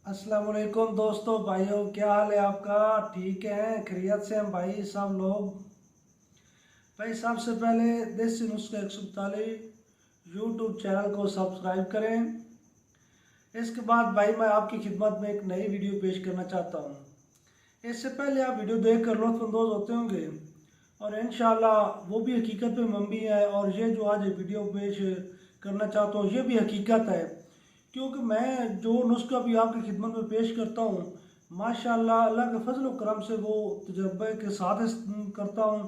अस्सलाम वालेकुम दोस्तों, भाइयों, क्या हाल है आपका? ठीक है, खैरियत से हम भाई सब लोग। भाई सबसे पहले देसी नुस्खा 141 यूट्यूब चैनल को सब्सक्राइब करें। इसके बाद भाई मैं आपकी खिदमत में एक नई वीडियो पेश करना चाहता हूँ। इससे पहले आप वीडियो देख कर लुत्फ़अंदोज़ होते होंगे और इंशाल्लाह वो भी हकीकत पे मबनी है। और ये जो आज वीडियो पेश करना चाहता हूँ ये भी हकीकत है, क्योंकि मैं जो नुस्खा भी आपकी खिदमत में पेश करता हूँ माशाल्लाह अल्लाह के फजल व करम से वो तजर्बे के साथ करता हूँ।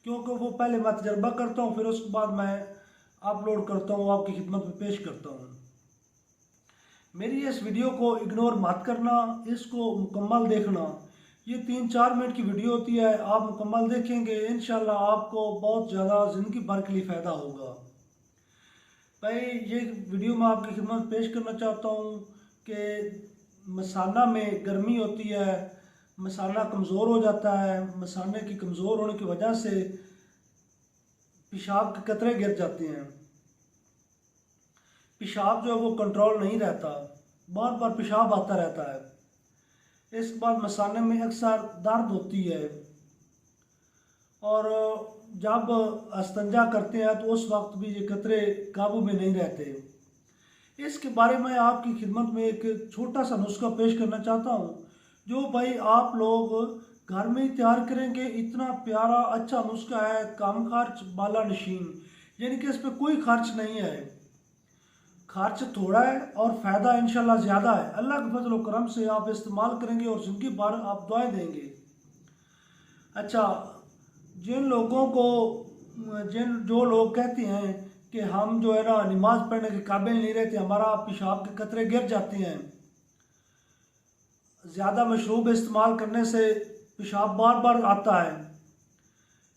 क्योंकि वो पहले मैं तजर्बा करता हूँ, फिर उसके बाद मैं अपलोड करता हूँ, आपकी खिदमत में पेश करता हूँ। मेरी इस वीडियो को इग्नोर मत करना, इसको मुकम्मल देखना। ये 3-4 मिनट की वीडियो होती है, आप मुकम्मल देखेंगे इंशाल्लाह आपको बहुत ज़्यादा ज़िंदगी भर के लिए फ़ायदा होगा। भाई ये वीडियो मैं आपकी खिदमत में पेश करना चाहता हूँ कि मसाना में गर्मी होती है, मसाना कमज़ोर हो जाता है। मसाने की कमज़ोर होने की वजह से पेशाब के कतरे गिर जाते हैं। पेशाब जो है वो कंट्रोल नहीं रहता, बार बार पेशाब आता रहता है। इसके बाद मसाने में अक्सर दर्द होती है और जब अस्तंजा करते हैं तो उस वक्त भी ये कतरे काबू में नहीं रहते। इसके बारे में आपकी खिदमत में एक छोटा सा नुस्खा पेश करना चाहता हूँ, जो भाई आप लोग घर में ही तैयार करेंगे। इतना प्यारा अच्छा नुस्खा है, कम खर्च बाला नशीन, यानी कि इस पर कोई खर्च नहीं है। खर्च थोड़ा है और फ़ायदा इंशाल्लाह ज़्यादा है। अल्लाह के फजल व करम से आप इस्तेमाल करेंगे और ज़िंदगी भर आप दुआएं देंगे। अच्छा, जिन लोगों को जो लोग कहते हैं कि हम जो है ना नमाज पढ़ने के काबिल नहीं रहते, हमारा पेशाब के कतरे गिर जाते हैं, ज़्यादा मशरूब इस्तेमाल करने से पेशाब बार बार आता है,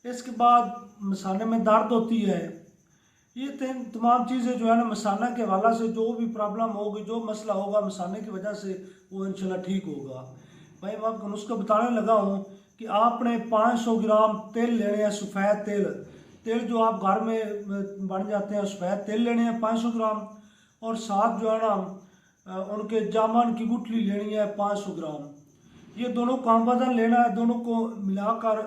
इसके बाद मसाने में दर्द होती है, ये तमाम चीज़ें जो है ना मसाना के हवाला से जो भी प्रॉब्लम होगी, जो मसला होगा मसाने की वजह से, वो इंशाल्लाह ठीक होगा। भाई मैं आपको नुस्खा बताने लगा हूँ कि आपने 500 ग्राम तेल लेने हैं, सफ़ेद तेल। तेल जो आप घर में बन जाते हैं, सफ़ेद तेल लेने हैं 500 ग्राम। और साथ जो है ना उनके जामुन की गुठली लेनी है 500 ग्राम। ये दोनों काम वजन लेना है, दोनों को मिलाकर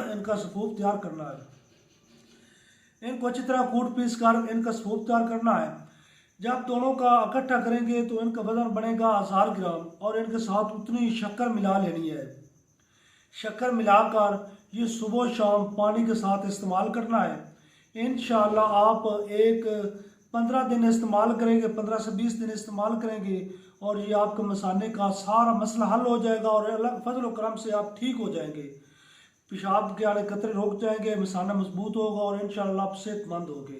इनका सफूफ तैयार करना है। इनको अच्छी तरह कूट पीस कर इनका सफूफ तैयार करना है। जब दोनों का इकट्ठा करेंगे तो इनका वजन बनेगा 1000 ग्राम और इनके साथ उतनी ही शक्कर मिला लेनी है। शक्कर मिलाकर ये सुबह शाम पानी के साथ इस्तेमाल करना है। इंशाल्लाह आप एक 15 दिन इस्तेमाल करेंगे, 15 से 20 दिन इस्तेमाल करेंगे और ये आपके मसाने का सारा मसला हल हो जाएगा और अल्लाह के फजल व करम से आप ठीक हो जाएंगे। पेशाब के आने कतरे रुक जाएंगे, मसाना मजबूत होगा और इंशाल्लाह आप सेहतमंद होंगे।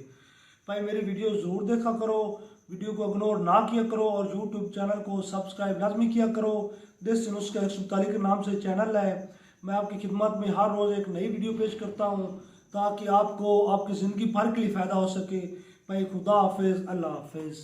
भाई मेरी वीडियो ज़रूर देखा करो, वीडियो को इग्नोर ना किया करो और यूट्यूब चैनल को सब्सक्राइब लाजमी किया करो। देसी नुस्खा 141 के नाम से चैनल है। मैं आपकी खिदमत में हर रोज़ एक नई वीडियो पेश करता हूँ ताकि आपको आपकी ज़िंदगी भर के लिए फ़ायदा हो सके। भाई खुदा हाफिज़, अल्लाह हाफिज़।